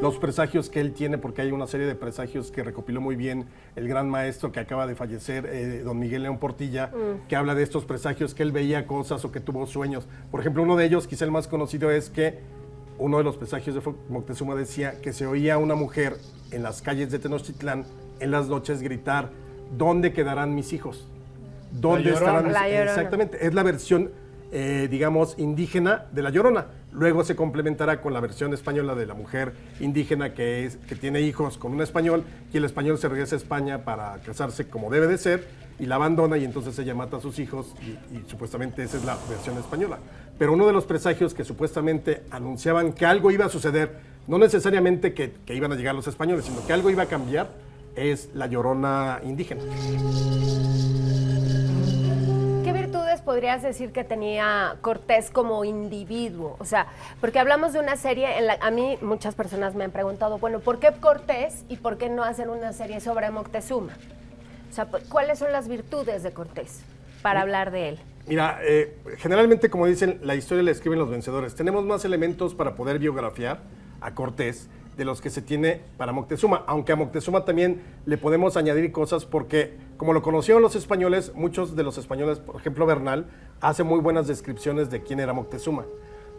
Los presagios que él tiene, porque hay una serie de presagios que recopiló muy bien el gran maestro que acaba de fallecer, don Miguel León Portilla, que habla de estos presagios, que él veía cosas o que tuvo sueños. Por ejemplo, uno de ellos, quizá el más conocido, es que uno de los presagios de Moctezuma decía que se oía una mujer en las calles de Tenochtitlán en las noches gritar: ¿dónde quedarán mis hijos? ¿Dónde estarán mis hijos? Exactamente, es la versión, digamos, indígena de La Llorona. Luego se complementará con la versión española de la mujer indígena que tiene hijos con un español, y el español se regresa a España para casarse como debe de ser, y la abandona, y entonces ella mata a sus hijos, y supuestamente esa es la versión española. Pero uno de los presagios que supuestamente anunciaban que algo iba a suceder, no necesariamente que iban a llegar los españoles, sino que algo iba a cambiar, es La Llorona indígena. Podrías decir que tenía Cortés como individuo? O sea, porque hablamos de una serie, a mí muchas personas me han preguntado, bueno, ¿por qué Cortés y por qué no hacer una serie sobre Moctezuma? O sea, ¿cuáles son las virtudes de Cortés para hablar de él? Mira, generalmente, como dicen, la historia la escriben los vencedores. Tenemos más elementos para poder biografiar a Cortés de los que se tiene para Moctezuma, aunque a Moctezuma también le podemos añadir cosas porque, como lo conocieron los españoles, muchos de los españoles, por ejemplo Bernal, hace muy buenas descripciones de quién era Moctezuma.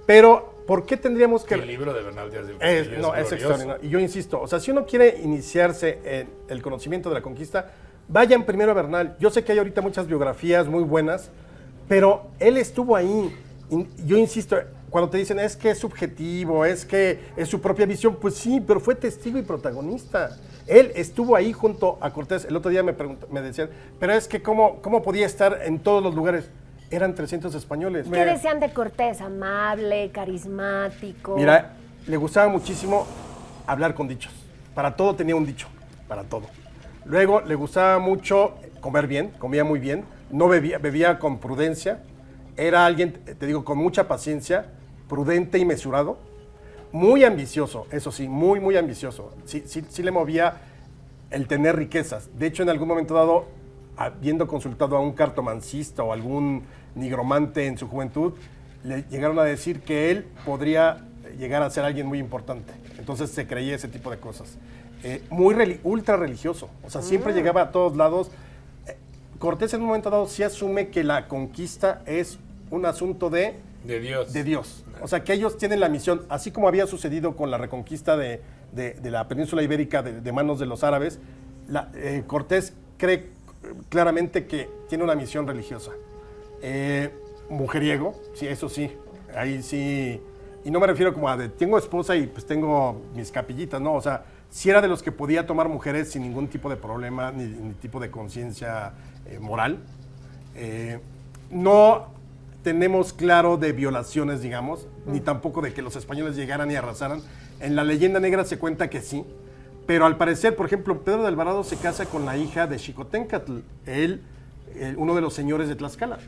Pero, ¿por qué tendríamos que...? El libro de Bernal Díaz del Castillo es extraordinario. Y yo insisto, o sea, si uno quiere iniciarse en el conocimiento de la conquista, vayan primero a Bernal. Yo sé que hay ahorita muchas biografías muy buenas, pero él estuvo ahí. Yo insisto, cuando te dicen es que es subjetivo, es que es su propia visión, pues sí, pero fue testigo y protagonista. Él estuvo ahí junto a Cortés. El otro día me decían, pero es que ¿cómo podía estar en todos los lugares? Eran 300 españoles. ¿Qué decían de Cortés? Amable, carismático. Mira, le gustaba muchísimo hablar con dichos. Para todo tenía un dicho, para todo. Luego le gustaba mucho comer bien, comía muy bien, no bebía con prudencia. Era alguien, te digo, con mucha paciencia, prudente y mesurado, muy ambicioso, eso sí, muy ambicioso. Sí le movía el tener riquezas. De hecho, en algún momento dado, habiendo consultado a un cartomancista o algún nigromante en su juventud, le llegaron a decir que él podría llegar a ser alguien muy importante. Entonces se creía ese tipo de cosas. Ultra religioso, o sea, siempre llegaba a todos lados. Cortés en un momento dado sí asume que la conquista es un asunto de Dios. O sea, que ellos tienen la misión, así como había sucedido con la reconquista de la península ibérica de manos de los árabes, Cortés cree claramente que tiene una misión religiosa. Mujeriego, sí, eso sí, ahí sí. Y no me refiero como a tengo esposa y pues tengo mis capillitas, no, o sea, sí era de los que podía tomar mujeres sin ningún tipo de problema, ni tipo de conciencia moral. No tenemos claro de violaciones, digamos, ni tampoco de que los españoles llegaran y arrasaran. En la leyenda negra se cuenta que sí, pero al parecer, por ejemplo, Pedro de Alvarado se casa con la hija de Xicoténcatl, uno de los señores de Tlaxcala.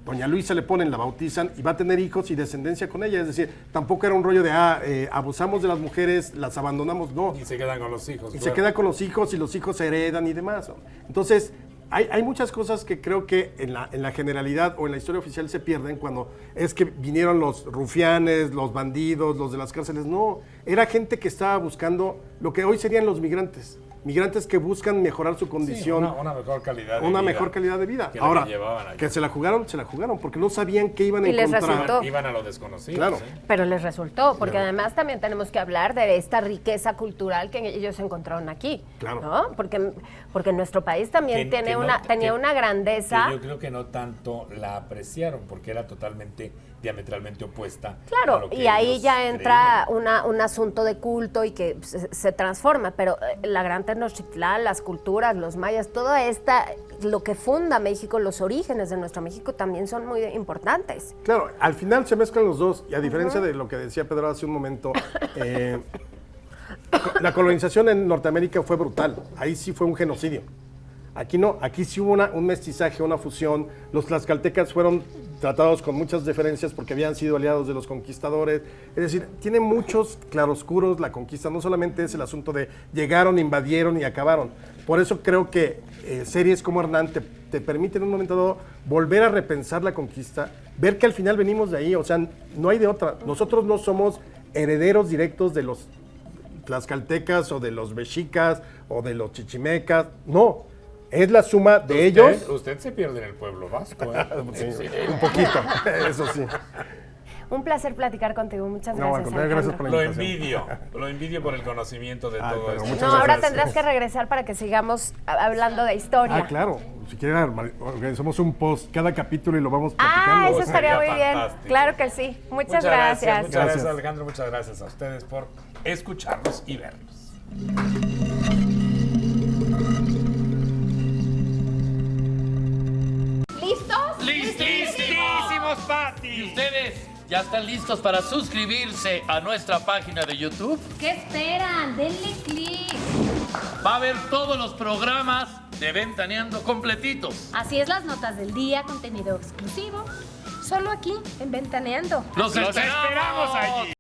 Doña Luisa le ponen, la bautizan y va a tener hijos y descendencia con ella. Es decir, tampoco era un rollo de, abusamos de las mujeres, las abandonamos, no. Y se quedan con los hijos. Y se queda con los hijos y los hijos se heredan y demás. Entonces, hay muchas cosas que creo que en la generalidad o en la historia oficial se pierden cuando es que vinieron los rufianes, los bandidos, los de las cárceles. No, era gente que estaba buscando lo que hoy serían los migrantes. Migrantes que buscan mejorar su condición. Sí, una mejor calidad de vida. Una mejor calidad de vida. Ahora, que se la jugaron, porque no sabían qué iban a encontrar. Resultó. Iban a lo desconocido. Claro. ¿Sí? Pero les resultó, porque además también tenemos que hablar de esta riqueza cultural que ellos encontraron aquí. Claro. ¿No? Porque nuestro país también tenía una grandeza. Que yo creo que no tanto la apreciaron, porque era totalmente diametralmente opuesta. Claro, a lo que y ahí ellos ya entra creían. un asunto de culto y que se transforma, pero la gran Tenochtitlán, las culturas, los mayas, lo que funda México, los orígenes de nuestro México también son muy importantes. Claro, al final se mezclan los dos, y a diferencia de lo que decía Pedro hace un momento, la colonización en Norteamérica fue brutal, ahí sí fue un genocidio. Aquí no, aquí sí hubo un mestizaje, una fusión. Los tlaxcaltecas fueron tratados con muchas diferencias porque habían sido aliados de los conquistadores. Es decir, tiene muchos claroscuros la conquista, no solamente es el asunto de llegaron, invadieron y acabaron. Por eso creo que series como Hernán te permiten en un momento dado volver a repensar la conquista, ver que al final venimos de ahí, o sea, no hay de otra. Nosotros no somos herederos directos de los tlaxcaltecas o de los mexicas o de los chichimecas, no. Es la suma de ellos. Usted se pierde en el pueblo vasco, ¿eh? Sí, un poquito, eso sí. Un placer platicar contigo. Muchas No, gracias, gracias por la Lo invitación. envidio por el conocimiento de Ay, todo pero esto. muchas No, gracias. ahora tendrás que regresar para que sigamos hablando de historia. Ah, claro. Si quieren, organizamos un post cada capítulo y lo vamos Ah, platicando. eso estaría muy Sería bien. fantástico. Claro que sí. Muchas gracias. Muchas gracias, Alejandro. Muchas gracias a ustedes por escucharnos y vernos. ¿Listos? ¡Listísimos, Pati! ¿Y ustedes ya están listos para suscribirse a nuestra página de YouTube? ¿Qué esperan? Denle click. Va a ver todos los programas de Ventaneando completitos. Así es, las notas del día, contenido exclusivo. Solo aquí, en Ventaneando. ¡Los esperamos allí!